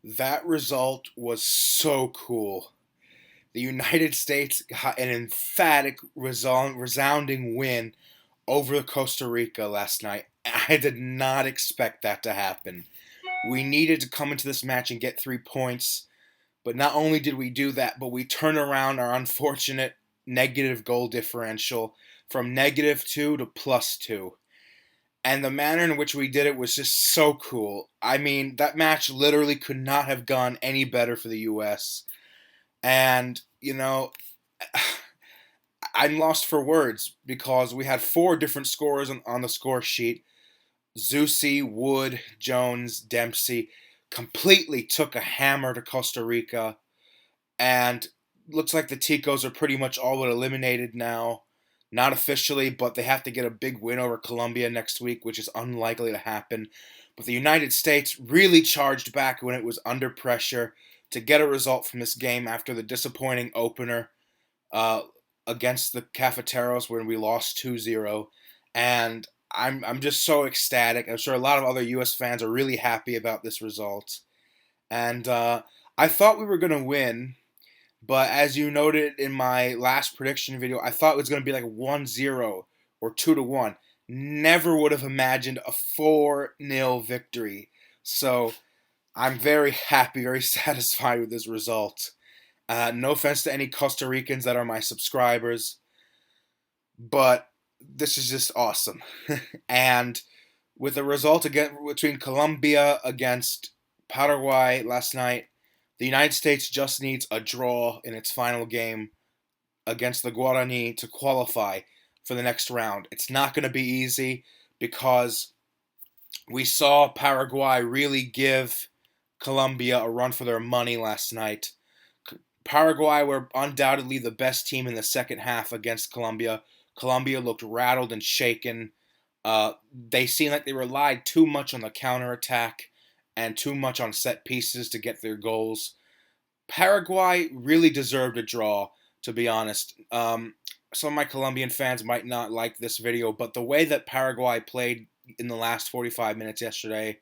That result was so cool. The United States got an emphatic, resounding win over Costa Rica last night. I did not expect that to happen. We needed to come into this match and get 3 points, but not only did we do that, but we turned around our unfortunate negative goal differential from -2 to +2. And the manner in which we did it was just so cool. I mean, that match literally could not have gone any better for the US. And, I'm lost for words because we had four different scorers on the score sheet. Zusi, Wood, Jones, Dempsey completely took a hammer to Costa Rica. And looks like the Ticos are pretty much all but eliminated now. Not officially, but they have to get a big win over Colombia next week, which is unlikely to happen. But the United States really charged back when it was under pressure to get a result from this game after the disappointing opener uh, against the Cafeteros when we lost 2-0. And I'm just so ecstatic. I'm sure a lot of other U.S. fans are really happy about this result. And I thought we were going to win, but as you noted in my last prediction video, I thought it was going to be like 1-0 or 2-1. Never would have imagined a 4-0 victory. So I'm very happy, very satisfied with this result. No offense to any Costa Ricans that are my subscribers, but this is just awesome. And with the result again between Colombia against Paraguay last night, the United States just needs a draw in its final game against the Guarani to qualify for the next round. It's not going to be easy because we saw Paraguay really give Colombia a run for their money last night. Paraguay were undoubtedly the best team in the second half against Colombia. Colombia looked rattled and shaken. They seemed like they relied too much on the counterattack and too much on set pieces to get their goals. Paraguay really deserved a draw, to be honest. Some of my Colombian fans might not like this video, but the way that Paraguay played in the last 45 minutes yesterday,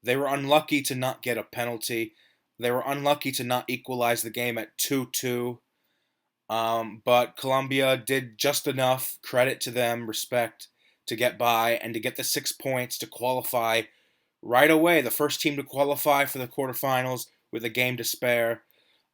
they were unlucky to not get a penalty. They were unlucky to not equalize the game at 2-2. But Colombia did just enough, credit to them, respect, to get by and to get the 6 points to qualify right away. The first team to qualify for the quarterfinals with a game to spare.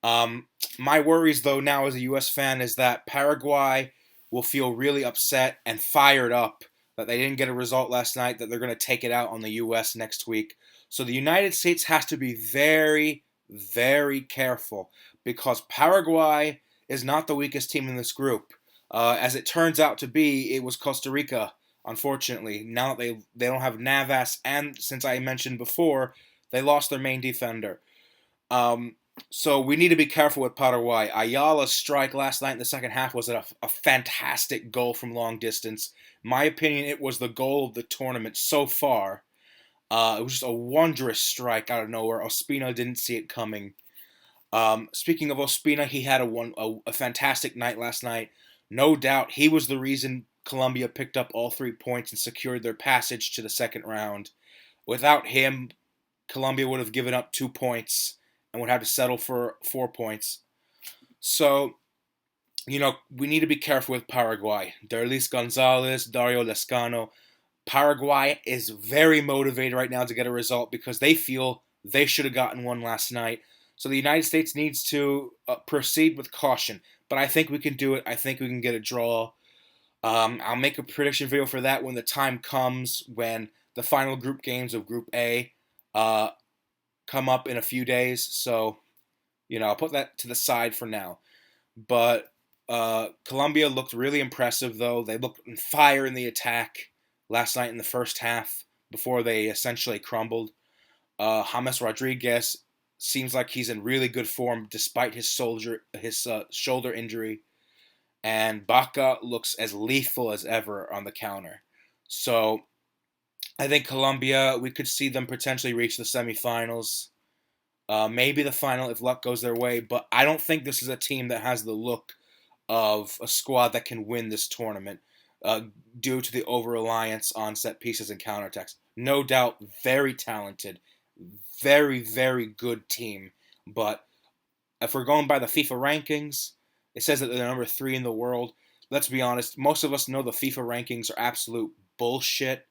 My worries, though, now as a U.S. fan, is that Paraguay will feel really upset and fired up that they didn't get a result last night, that they're going to take it out on the U.S. next week. So the United States has to be very, very careful because Paraguay is not the weakest team in this group. As it turns out to be, it was Costa Rica, unfortunately. Now they don't have Navas, and since I mentioned before, they lost their main defender. So we need to be careful with Paraguay. Ayala's strike last night in the second half was a fantastic goal from long distance. In my opinion, it was the goal of the tournament so far. It was just a wondrous strike out of nowhere. Ospina didn't see it coming. Speaking of Ospina, he had a fantastic night last night. No doubt he was the reason Colombia picked up all 3 points and secured their passage to the second round. Without him, Colombia would have given up 2 points and would have to settle for 4 points. So, we need to be careful with Paraguay. Derlis Gonzalez, Dario Lescano. Paraguay is very motivated right now to get a result because they feel they should have gotten one last night. So the United States needs to proceed with caution. But I think we can do it. I think we can get a draw. I'll make a prediction video for that when the time comes, when the final group games of Group A come up in a few days. So, I'll put that to the side for now. But Colombia looked really impressive, though. They looked on fire in the attack last night in the first half before they essentially crumbled. James Rodriguez seems like he's in really good form despite his shoulder injury. And Baca looks as lethal as ever on the counter. So I think Colombia, we could see them potentially reach the semifinals. Maybe the final if luck goes their way. But I don't think this is a team that has the look of a squad that can win this tournament due to the over-reliance on set pieces and counterattacks. No doubt, very talented, very, very good team. But if we're going by the FIFA rankings, it says that they're number 3 in the world. Let's be honest, most of us know the FIFA rankings are absolute bullshit.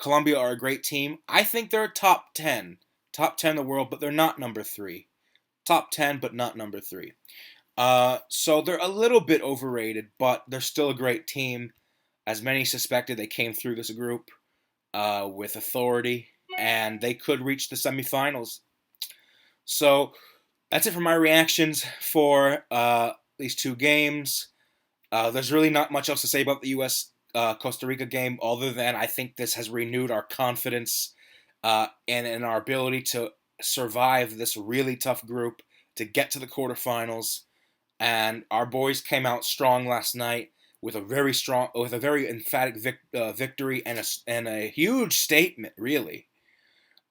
Colombia are a great team. I think they're top 10. Top 10 in the world, but they're not number 3. Top 10, but not number 3. So they're a little bit overrated, but they're still a great team. As many suspected, they came through this group with authority, and they could reach the semifinals. So that's it for my reactions for these two games. There's really not much else to say about the U.S. Costa Rica game other than I think this has renewed our confidence and in our ability to survive this really tough group to get to the quarterfinals. And our boys came out strong last night with a very emphatic victory and a huge statement, really,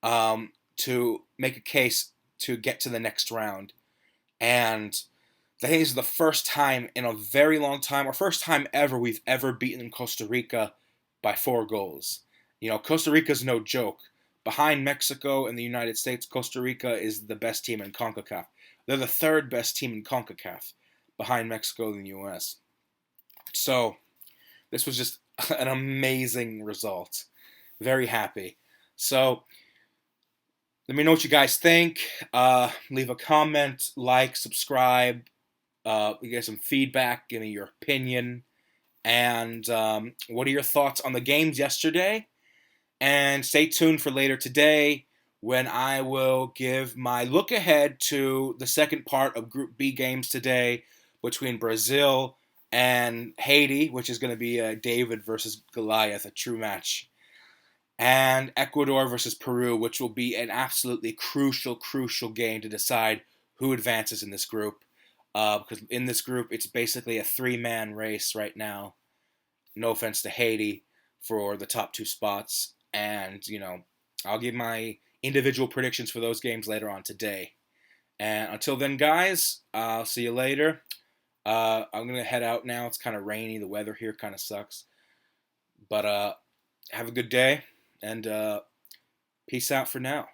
to make a case to get to the next round. And I think this is the first time in a very long time, or first time ever, we've ever beaten Costa Rica by 4 goals. You know, Costa Rica's no joke. Behind Mexico and the United States, Costa Rica is the best team in CONCACAF. They're the 3rd best team in CONCACAF, behind Mexico and the U.S. So, this was just an amazing result. Very happy. So, let me know what you guys think. Leave a comment, like, subscribe. You get some feedback. Give me your opinion. And what are your thoughts on the games yesterday? And stay tuned for later today when I will give my look ahead to the second part of Group B games today between Brazil and Haiti, which is going to be a David versus Goliath, a true match. And Ecuador versus Peru, which will be an absolutely crucial game to decide who advances in this group. Because in this group, it's basically a 3-man race right now. No offense to Haiti for the top 2 spots. And, you know, I'll give my individual predictions for those games later on today. And until then, guys, I'll see you later. I'm going to head out now. It's kind of rainy. The weather here kind of sucks. But have a good day. And peace out for now.